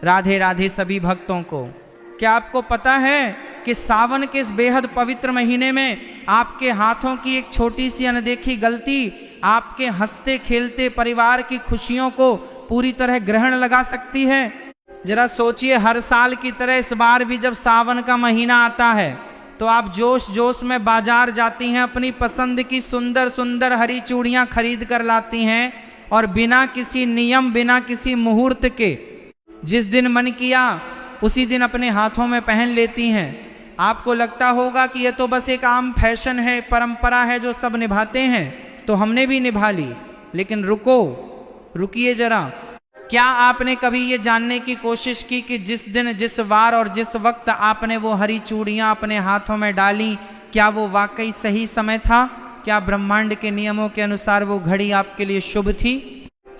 राधे राधे सभी भक्तों को। क्या आपको पता है कि सावन के इस बेहद पवित्र महीने में आपके हाथों की एक छोटी सी अनदेखी गलती आपके हंसते खेलते परिवार की खुशियों को पूरी तरह ग्रहण लगा सकती है। जरा सोचिए, हर साल की तरह इस बार भी जब सावन का महीना आता है तो आप जोश जोश में बाजार जाती हैं, अपनी पसंद की सुंदर सुंदर हरी चूड़ियां खरीद कर लाती हैं और बिना किसी नियम, बिना किसी मुहूर्त के जिस दिन मन किया उसी दिन अपने हाथों में पहन लेती हैं। आपको लगता होगा कि यह तो बस एक आम फैशन है, परंपरा है जो सब निभाते हैं, तो हमने भी निभा ली। लेकिन रुकिए जरा, क्या आपने कभी ये जानने की कोशिश की कि जिस दिन, जिस वार और जिस वक्त आपने वो हरी चूड़ियां अपने हाथों में डाली, क्या वो वाकई सही समय था? क्या ब्रह्मांड के नियमों के अनुसार वो घड़ी आपके लिए शुभ थी?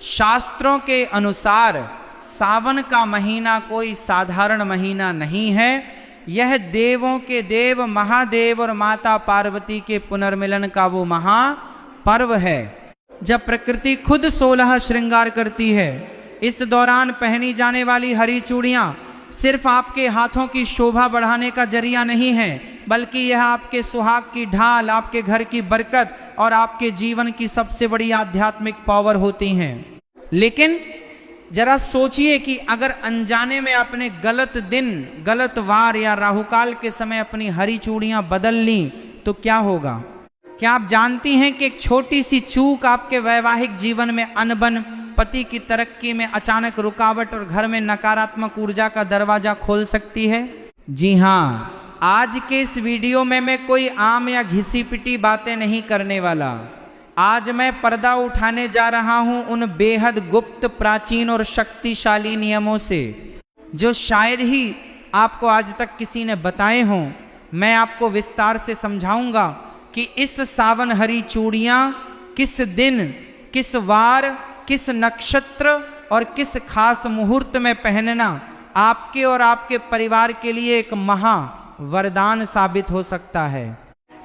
शास्त्रों के अनुसार सावन का महीना कोई साधारण महीना नहीं है। यह देवों के देव महादेव और माता पार्वती के पुनर्मिलन का वो महापर्व है, जब प्रकृति खुद 16 श्रृंगार करती है। इस दौरान पहनी जाने वाली हरी चूड़ियां सिर्फ आपके हाथों की शोभा बढ़ाने का जरिया नहीं है, बल्कि यह आपके सुहाग की ढाल, आपके घर की बरकत और आपके जीवन की सबसे बड़ी आध्यात्मिक पावर होती हैं। लेकिन जरा सोचिए कि अगर अनजाने में आपने गलत दिन, गलत वार या राहुकाल के समय अपनी हरी चूड़ियां बदल ली तो क्या होगा? क्या आप जानती हैं कि एक छोटी सी चूक आपके वैवाहिक जीवन में अनबन, पति की तरक्की में अचानक रुकावट और घर में नकारात्मक ऊर्जा का दरवाजा खोल सकती है? जी हाँ, आज के इस वीडियो में मैं कोई आम या घिसी पिटी बातें नहीं करने वाला। आज मैं पर्दा उठाने जा रहा हूं उन बेहद गुप्त, प्राचीन और शक्तिशाली नियमों से जो शायद ही आपको आज तक किसी ने बताए हों। मैं आपको विस्तार से समझाऊंगा कि इस सावन हरी चूड़ियां किस दिन, किस वार, किस नक्षत्र और किस खास मुहूर्त में पहनना आपके और आपके परिवार के लिए एक महा वरदान साबित हो सकता है।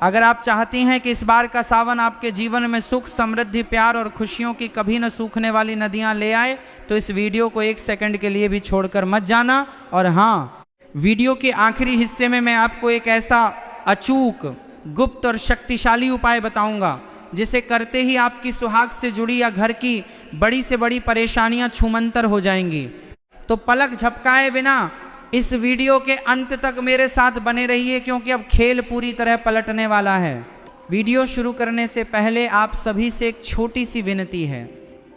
अगर आप चाहती हैं कि इस बार का सावन आपके जीवन में सुख, समृद्धि, प्यार और खुशियों की कभी न सूखने वाली नदियां ले आए, तो इस वीडियो को 1 सेकंड के लिए भी छोड़कर मत जाना। और हाँ, वीडियो के आखिरी हिस्से में मैं आपको एक ऐसा अचूक, गुप्त और शक्तिशाली उपाय बताऊंगा जिसे करते ही आपकी सुहाग से जुड़ी या घर की बड़ी से बड़ी परेशानियां छूमंतर हो जाएंगी। तो पलक झपकाए बिना इस वीडियो के अंत तक मेरे साथ बने रहिए, क्योंकि अब खेल पूरी तरह पलटने वाला है। वीडियो शुरू करने से पहले आप सभी से एक छोटी सी विनती है।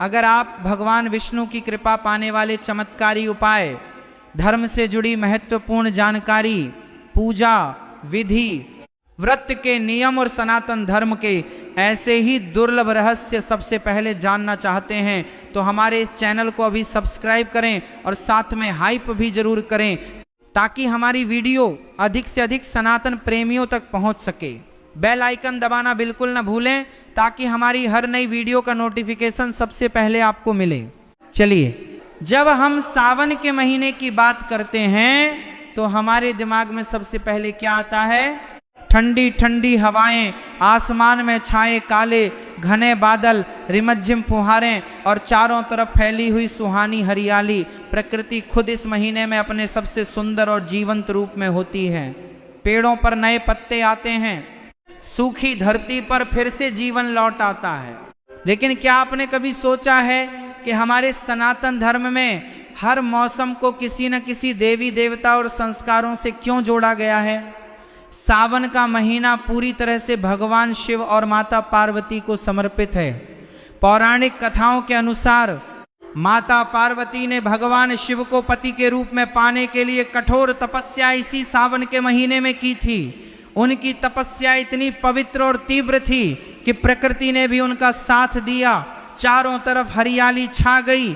अगर आप भगवान विष्णु की कृपा पाने वाले चमत्कारी उपाय, धर्म से जुड़ी महत्वपूर्ण जानकारी, पूजा विधि, व्रत के नियम और सनातन धर्म के ऐसे ही दुर्लभ रहस्य सबसे पहले जानना चाहते हैं, तो हमारे इस चैनल को अभी सब्सक्राइब करें और साथ में हाइप भी जरूर करें, ताकि हमारी वीडियो अधिक से अधिक सनातन प्रेमियों तक पहुंच सके। बेल आइकन दबाना बिल्कुल न भूलें, ताकि हमारी हर नई वीडियो का नोटिफिकेशन सबसे पहले आपको मिले। चलिए, जब हम सावन के महीने की बात करते हैं तो हमारे दिमाग में सबसे पहले क्या आता है? ठंडी ठंडी हवाएं, आसमान में छाए काले घने बादल, रिमझिम फुहारें और चारों तरफ फैली हुई सुहानी हरियाली। प्रकृति खुद इस महीने में अपने सबसे सुंदर और जीवंत रूप में होती है। पेड़ों पर नए पत्ते आते हैं, सूखी धरती पर फिर से जीवन लौट आता है। लेकिन क्या आपने कभी सोचा है कि हमारे सनातन धर्म में हर मौसम को किसी न किसी देवी देवता और संस्कारों से क्यों जोड़ा गया है? सावन का महीना पूरी तरह से भगवान शिव और माता पार्वती को समर्पित है। पौराणिक कथाओं के अनुसार माता पार्वती ने भगवान शिव को पति के रूप में पाने के लिए कठोर तपस्या इसी सावन के महीने में की थी। उनकी तपस्या इतनी पवित्र और तीव्र थी कि प्रकृति ने भी उनका साथ दिया। चारों तरफ हरियाली छा गई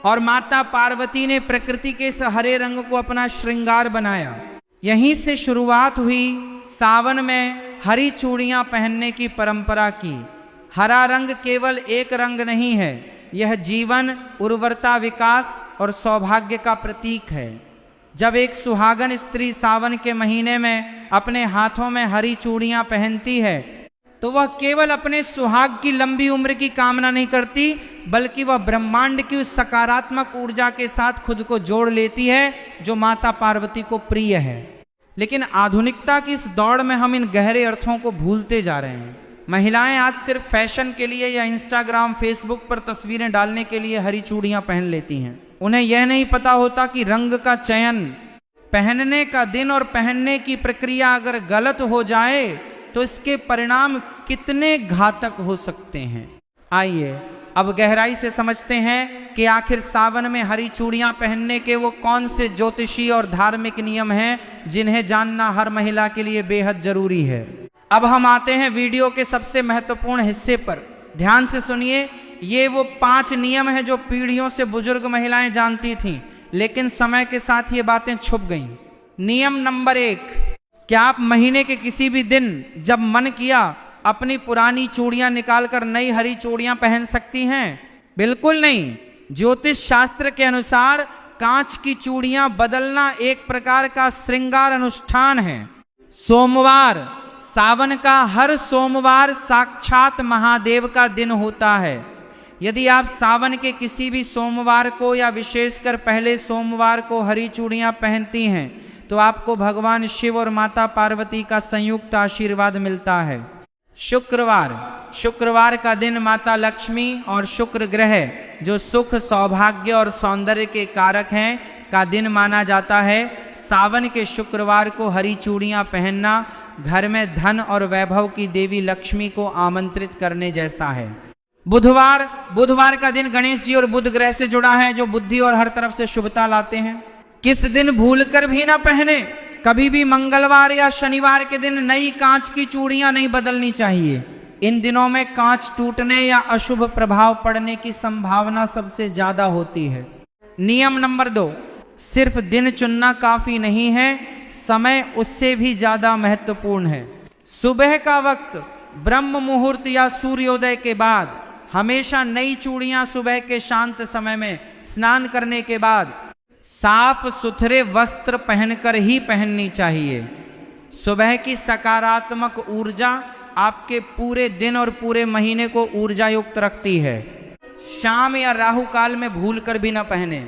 और माता पार्वती ने प्रकृति के इस हरे रंग को अपना श्रृंगार बनाया। यहीं से शुरुआत हुई सावन में हरी चूड़ियां पहनने की परंपरा की। हरा रंग केवल एक रंग नहीं है, यह जीवन, उर्वरता, विकास और सौभाग्य का प्रतीक है। जब एक सुहागन स्त्री सावन के महीने में अपने हाथों में हरी चूड़ियां पहनती है तो वह केवल अपने सुहाग की लंबी उम्र की कामना नहीं करती, बल्कि वह ब्रह्मांड की उस सकारात्मक ऊर्जा के साथ खुद को जोड़ लेती है जो माता पार्वती को प्रिय है। लेकिन आधुनिकता की इस दौड़ में हम इन गहरे अर्थों को भूलते जा रहे हैं। महिलाएं आज सिर्फ फैशन के लिए या इंस्टाग्राम फेसबुक पर तस्वीरें डालने के लिए हरी चूड़ियां पहन लेती हैं। उन्हें यह नहीं पता होता कि रंग का चयन, पहनने का दिन और पहनने की प्रक्रिया अगर गलत हो जाए तो इसके परिणाम कितने घातक हो सकते हैं। आइए अब गहराई से समझते हैं कि आखिर सावन में हरी चूड़ियां पहनने के वो कौन से ज्योतिषीय और धार्मिक नियम हैं जिन्हें जानना हर महिला के लिए बेहद जरूरी है। अब हम आते हैं वीडियो के सबसे महत्वपूर्ण हिस्से पर। ध्यान से सुनिए, ये वो 5 नियम हैं जो पीढ़ियों से बुजुर्ग महिलाएं जानती थीं, लेकिन समय के साथ ये बातें छुप गईं। नियम नंबर 1, क्या आप महीने के किसी भी दिन जब मन किया अपनी पुरानी चूड़ियां निकालकर नई हरी चूड़ियां पहन सकती हैं? बिल्कुल नहीं। ज्योतिष शास्त्र के अनुसार कांच की चूड़ियां बदलना एक प्रकार का श्रृंगार अनुष्ठान है। सोमवार, सावन का हर सोमवार साक्षात महादेव का दिन होता है। यदि आप सावन के किसी भी सोमवार को या विशेषकर पहले सोमवार को हरी चूड़ियां पहनती हैं तो आपको भगवान शिव और माता पार्वती का संयुक्त आशीर्वाद मिलता है। शुक्रवार, शुक्रवार का दिन माता लक्ष्मी और शुक्र ग्रह जो सुख, सौभाग्य और सौंदर्य के कारक हैं का दिन माना जाता है। सावन के शुक्रवार को हरी चूड़ियां पहनना घर में धन और वैभव की देवी लक्ष्मी को आमंत्रित करने जैसा है। बुधवार, बुधवार का दिन गणेश जी और बुध ग्रह से जुड़ा है जो बुद्धि और हर तरफ से शुभता लाते हैं। किस दिन भूलकर भी ना पहने, कभी भी मंगलवार या शनिवार के दिन नई कांच की चूड़ियां नहीं बदलनी चाहिए। इन दिनों में कांच टूटने या अशुभ प्रभाव पड़ने की संभावना सबसे ज्यादा होती है। नियम नंबर 2, सिर्फ दिन चुनना काफी नहीं है, समय उससे भी ज्यादा महत्वपूर्ण है। सुबह का वक्त ब्रह्म मुहूर्त या सूर्योदय के बाद हमेशा नई चूड़ियां सुबह के शांत समय में स्नान करने के बाद साफ सुथरे वस्त्र पहनकर ही पहननी चाहिए। सुबह की सकारात्मक ऊर्जा आपके पूरे दिन और पूरे महीने को ऊर्जा युक्त रखती है। शाम या राहु काल में भूलकर भी न पहने।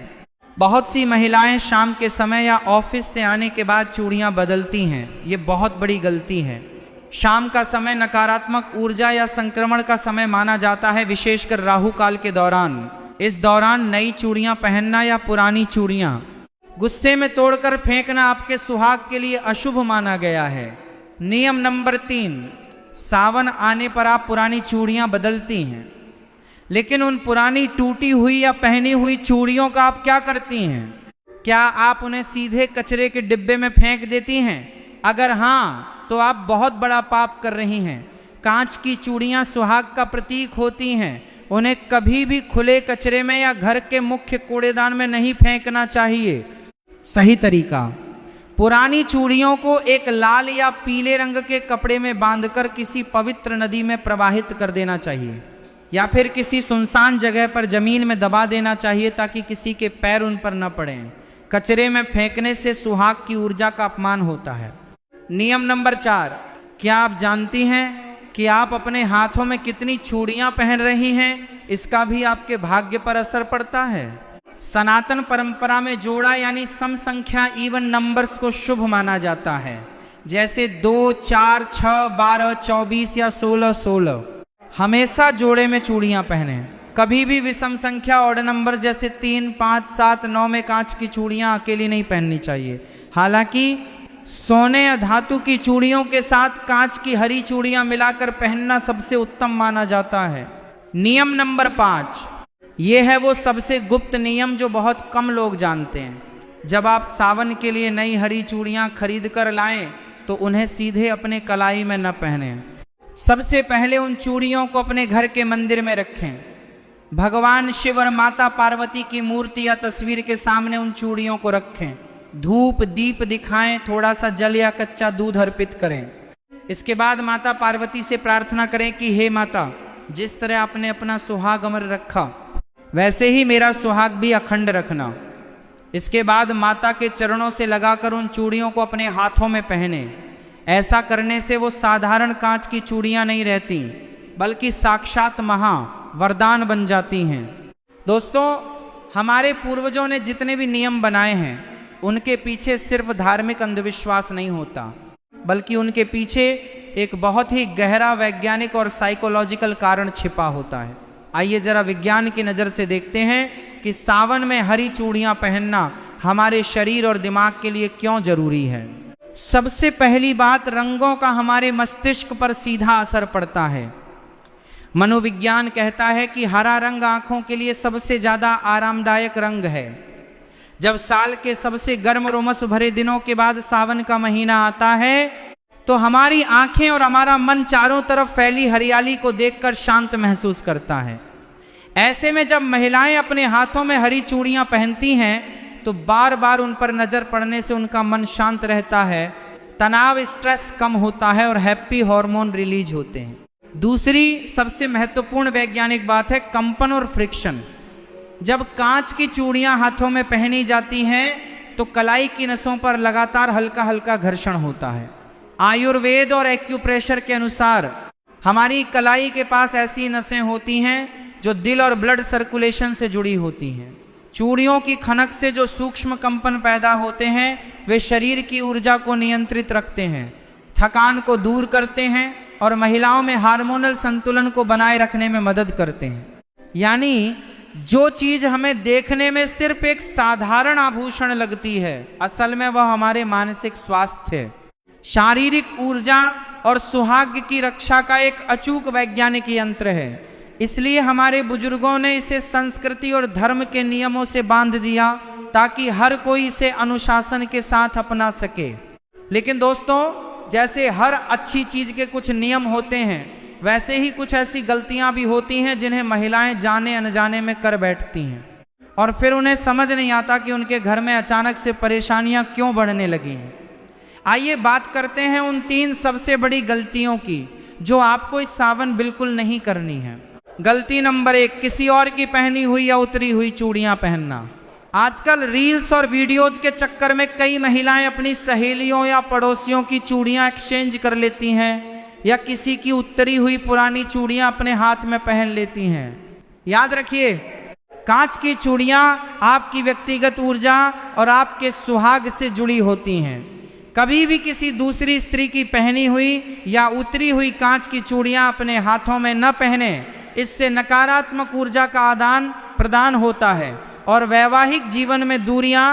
बहुत सी महिलाएं शाम के समय या ऑफिस से आने के बाद चूड़ियां बदलती हैं, ये बहुत बड़ी गलती है। शाम का समय नकारात्मक ऊर्जा या संक्रमण का समय माना जाता है, विशेषकर राहु काल के दौरान। इस दौरान नई चूड़ियां पहनना या पुरानी चूड़ियां गुस्से में तोड़कर फेंकना आपके सुहाग के लिए अशुभ माना गया है। नियम नंबर 3, सावन आने पर आप पुरानी चूड़ियां बदलती हैं, लेकिन उन पुरानी टूटी हुई या पहनी हुई चूड़ियों का आप क्या करती हैं? क्या आप उन्हें सीधे कचरे के डिब्बे में फेंक देती हैं? अगर हाँ, तो आप बहुत बड़ा पाप कर रही हैं। कांच की चूड़ियां सुहाग का प्रतीक होती हैं, उन्हें कभी भी खुले कचरे में या घर के मुख्य कूड़ेदान में नहीं फेंकना चाहिए। सही तरीका, पुरानी चूड़ियों को एक लाल या पीले रंग के कपड़े में बांधकर किसी पवित्र नदी में प्रवाहित कर देना चाहिए या फिर किसी सुनसान जगह पर जमीन में दबा देना चाहिए ताकि किसी के पैर उन पर न पड़ें। कचरे में फेंकने से सुहाग की ऊर्जा का अपमान होता है। नियम नंबर 4, क्या आप जानती हैं कि आप अपने हाथों में कितनी चूड़ियां पहन रही हैं? इसका भी आपके भाग्य पर असर पड़ता है। सनातन परंपरा में जोड़ा यानी सम संख्या इवन नंबर्स को शुभ माना जाता है, जैसे 2, 4, 6, 12, 24 या 16, 16। हमेशा जोड़े में चूड़ियां पहने। कभी भी विषम संख्या ऑड नंबर जैसे 3, 5, 7, 9 में कांच की चूड़ियां अकेली नहीं पहननी चाहिए। हालांकि सोने या धातु की चूड़ियों के साथ कांच की हरी चूड़ियां मिलाकर पहनना सबसे उत्तम माना जाता है। नियम नंबर 5, ये है वो सबसे गुप्त नियम जो बहुत कम लोग जानते हैं। जब आप सावन के लिए नई हरी चूड़ियां खरीद कर लाएं तो उन्हें सीधे अपने कलाई में न पहने। सबसे पहले उन चूड़ियों को अपने घर के मंदिर में रखें। भगवान शिव और माता पार्वती की मूर्ति या तस्वीर के सामने उन चूड़ियों को रखें। धूप दीप दिखाएं, थोड़ा सा जल या कच्चा दूध अर्पित करें। इसके बाद माता पार्वती से प्रार्थना करें कि हे माता, जिस तरह आपने अपना सुहाग अमर रखा वैसे ही मेरा सुहाग भी अखंड रखना। इसके बाद माता के चरणों से लगाकर उन चूड़ियों को अपने हाथों में पहने। ऐसा करने से वो साधारण कांच की चूड़ियां नहीं रहती, बल्कि साक्षात वरदान बन जाती हैं। दोस्तों, हमारे पूर्वजों ने जितने भी नियम बनाए हैं उनके पीछे सिर्फ धार्मिक अंधविश्वास नहीं होता, बल्कि उनके पीछे एक बहुत ही गहरा वैज्ञानिक और साइकोलॉजिकल कारण छिपा होता है। आइए जरा विज्ञान की नज़र से देखते हैं कि सावन में हरी चूड़ियां पहनना हमारे शरीर और दिमाग के लिए क्यों जरूरी है। सबसे पहली बात, रंगों का हमारे मस्तिष्क पर सीधा असर पड़ता है। मनोविज्ञान कहता है कि हरा रंग आंखों के लिए सबसे ज्यादा आरामदायक रंग है। जब साल के सबसे गर्म और उमस भरे दिनों के बाद सावन का महीना आता है तो हमारी आंखें और हमारा मन चारों तरफ फैली हरियाली को देखकर शांत महसूस करता है। ऐसे में जब महिलाएं अपने हाथों में हरी चूड़ियां पहनती हैं तो बार बार उन पर नजर पड़ने से उनका मन शांत रहता है, तनाव स्ट्रेस कम होता है और हैप्पी हार्मोन रिलीज होते हैं। दूसरी सबसे महत्वपूर्ण वैज्ञानिक बात है कंपन और फ्रिक्शन। जब कांच की चूड़ियां हाथों में पहनी जाती हैं तो कलाई की नसों पर लगातार हल्का हल्का घर्षण होता है। आयुर्वेद और एक्यूप्रेशर के अनुसार हमारी कलाई के पास ऐसी नसें होती हैं जो दिल और ब्लड सर्कुलेशन से जुड़ी होती हैं। चूड़ियों की खनक से जो सूक्ष्म कंपन पैदा होते हैं वे शरीर की ऊर्जा को नियंत्रित रखते हैं, थकान को दूर करते हैं और महिलाओं में हार्मोनल संतुलन को बनाए रखने में मदद करते हैं। यानी जो चीज हमें देखने में सिर्फ एक साधारण आभूषण लगती है, असल में वह हमारे मानसिक स्वास्थ्य, शारीरिक ऊर्जा और सुहाग की रक्षा का एक अचूक वैज्ञानिक यंत्र है। इसलिए हमारे बुजुर्गों ने इसे संस्कृति और धर्म के नियमों से बांध दिया ताकि हर कोई इसे अनुशासन के साथ अपना सके। लेकिन दोस्तों, जैसे हर अच्छी चीज के कुछ नियम होते हैं, वैसे ही कुछ ऐसी गलतियां भी होती हैं जिन्हें महिलाएं जाने अनजाने में कर बैठती हैं और फिर उन्हें समझ नहीं आता कि उनके घर में अचानक से परेशानियां क्यों बढ़ने लगी हैं। आइए बात करते हैं उन 3 सबसे बड़ी गलतियों की जो आपको इस सावन बिल्कुल नहीं करनी है। गलती नंबर 1, किसी और की पहनी हुई या उतरी हुई चूड़ियां पहनना। आजकल रील्स और वीडियोज के चक्कर में कई महिलाएं अपनी सहेलियों या पड़ोसियों की चूड़ियां एक्सचेंज कर लेती हैं या किसी की उतरी हुई पुरानी चूड़ियां अपने हाथ में पहन लेती हैं। याद रखिए, कांच की चूड़ियां आपकी व्यक्तिगत ऊर्जा और आपके सुहाग से जुड़ी होती हैं। कभी भी किसी दूसरी स्त्री की पहनी हुई या उतरी हुई कांच की चूड़ियां अपने हाथों में न पहने। इससे नकारात्मक ऊर्जा का आदान प्रदान होता है और वैवाहिक जीवन में दूरियां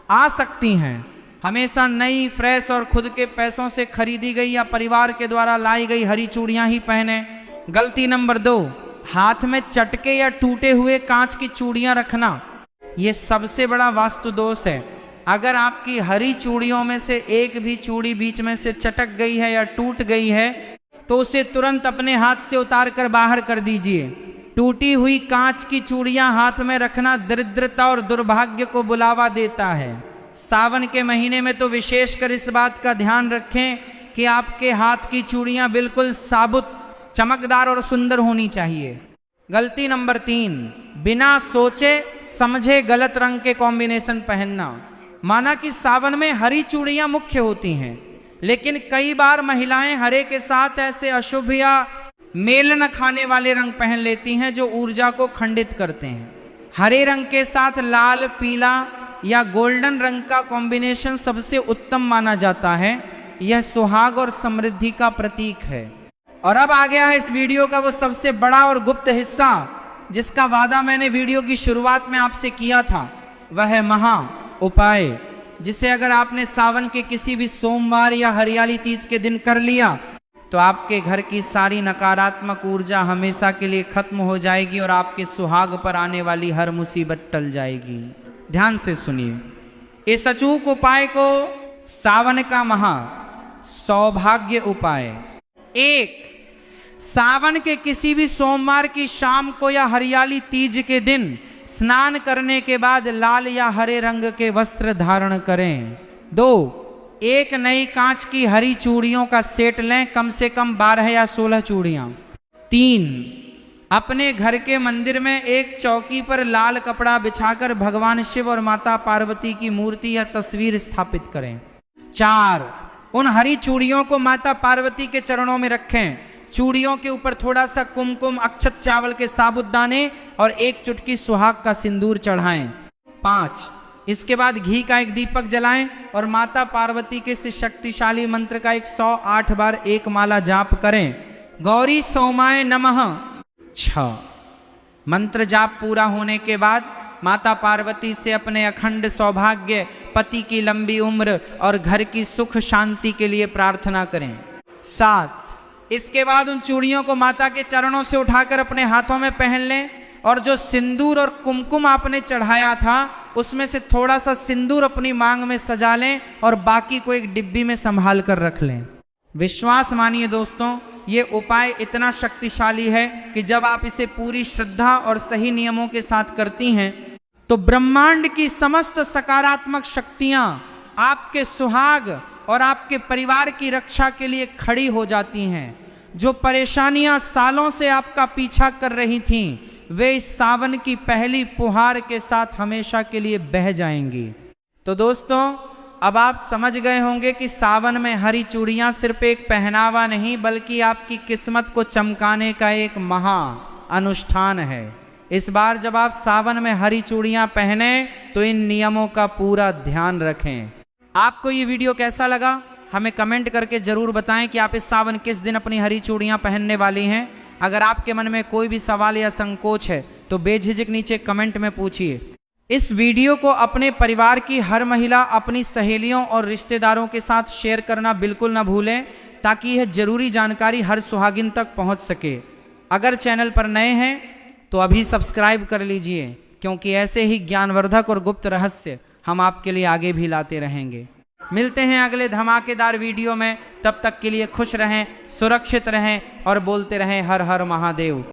आ सकती हैं। हमेशा नई, फ्रेश और खुद के पैसों से खरीदी गई या परिवार के द्वारा लाई गई हरी चूड़ियां ही पहने। गलती नंबर 2, हाथ में चटके या टूटे हुए कांच की चूड़ियां रखना। ये सबसे बड़ा वास्तु दोष है। अगर आपकी हरी चूड़ियों में से एक भी चूड़ी बीच में से चटक गई है या टूट गई है तो उसे तुरंत अपने हाथ से उतार कर बाहर कर दीजिए। टूटी हुई कांच की चूड़ियां हाथ में रखना दरिद्रता और दुर्भाग्य को बुलावा देता है। सावन के महीने में तो विशेषकर इस बात का ध्यान रखें कि आपके हाथ की चूड़ियां बिल्कुल साबुत, चमकदार और सुंदर होनी चाहिए। गलती नंबर 3, बिना सोचे समझे गलत रंग के कॉम्बिनेशन पहनना। माना कि सावन में हरी चूड़ियां मुख्य होती हैं, लेकिन कई बार महिलाएं हरे के साथ ऐसे अशुभ या मेल न खाने वाले रंग पहन लेती हैं जो ऊर्जा को खंडित करते हैं। हरे रंग के साथ लाल, पीला या गोल्डन रंग का कॉम्बिनेशन सबसे उत्तम माना जाता है। यह सुहाग और समृद्धि का प्रतीक है। और अब आ गया है इस वीडियो का वो सबसे बड़ा और गुप्त हिस्सा जिसका वादा मैंने वीडियो की शुरुआत में आपसे किया था। वह है महा उपाय, जिसे अगर आपने सावन के किसी भी सोमवार या हरियाली तीज के दिन कर लिया तो आपके घर की सारी नकारात्मक ऊर्जा हमेशा के लिए खत्म हो जाएगी और आपके सुहाग पर आने वाली हर मुसीबत टल जाएगी। ध्यान से सुनिए इस अचूक उपाय को, सावन का महा सौभाग्य उपाय। 1, सावन के किसी भी सोमवार की शाम को या हरियाली तीज के दिन स्नान करने के बाद लाल या हरे रंग के वस्त्र धारण करें। 2, एक नई कांच की हरी चूड़ियों का सेट लें, कम से कम 12 या 16 चूड़ियां। 3, अपने घर के मंदिर में एक चौकी पर लाल कपड़ा बिछाकर भगवान शिव और माता पार्वती की मूर्ति या तस्वीर स्थापित करें। 4, उन हरी चूड़ियों को माता पार्वती के चरणों में रखें चूड़ियों के ऊपर थोड़ा सा कुमकुम, अक्षत चावल के साबुत दाने और 1 चुटकी सुहाग का सिंदूर चढ़ाएं। 5, इसके बाद घी का एक दीपक जलाएं और माता पार्वती के इस शक्तिशाली मंत्र का 108 बार 1 माला जाप करें। गौरी सोमाय नमः। 6, मंत्र जाप पूरा होने के बाद माता पार्वती से अपने अखंड सौभाग्य, पति की लंबी उम्र और घर की सुख शांति के लिए प्रार्थना करें। 7, इसके बाद उन चूड़ियों को माता के चरणों से उठाकर अपने हाथों में पहन लें और जो सिंदूर और कुमकुम आपने चढ़ाया था उसमें से थोड़ा सा सिंदूर अपनी मांग में सजा लें और बाकी को एक डिब्बी में संभाल कर रख लें। विश्वास मानिए दोस्तों, ये उपाय इतना शक्तिशाली है कि जब आप इसे पूरी श्रद्धा और सही नियमों के साथ करती हैं तो ब्रह्मांड की समस्त सकारात्मक शक्तियां आपके सुहाग और आपके परिवार की रक्षा के लिए खड़ी हो जाती हैं। जो परेशानियां सालों से आपका पीछा कर रही थीं, वे इस सावन की पहली फुहार के साथ हमेशा के लिए बह जाएंगी। तो दोस्तों, अब आप समझ गए होंगे कि सावन में हरी चूड़ियां सिर्फ एक पहनावा नहीं बल्कि आपकी किस्मत को चमकाने का एक महा अनुष्ठान है। इस बार जब आप सावन में हरी चूड़ियां पहने तो इन नियमों का पूरा ध्यान रखें। आपको ये वीडियो कैसा लगा हमें कमेंट करके जरूर बताएं कि आप इस सावन किस दिन अपनी हरी चूड़ियां पहनने वाली हैं। अगर आपके मन में कोई भी सवाल या संकोच है तो बेझिझक नीचे कमेंट में पूछिए। इस वीडियो को अपने परिवार की हर महिला अपनी सहेलियों और रिश्तेदारों के साथ शेयर करना बिल्कुल ना भूलें ताकि यह जरूरी जानकारी हर सुहागिन तक पहुंच सके। अगर चैनल पर नए हैं तो अभी सब्सक्राइब कर लीजिए, क्योंकि ऐसे ही ज्ञानवर्धक और गुप्त रहस्य हम आपके लिए आगे भी लाते रहेंगे। मिलते हैं अगले धमाकेदार वीडियो में, तब तक के लिए खुश रहें, सुरक्षित रहें और बोलते रहें हर हर महादेव।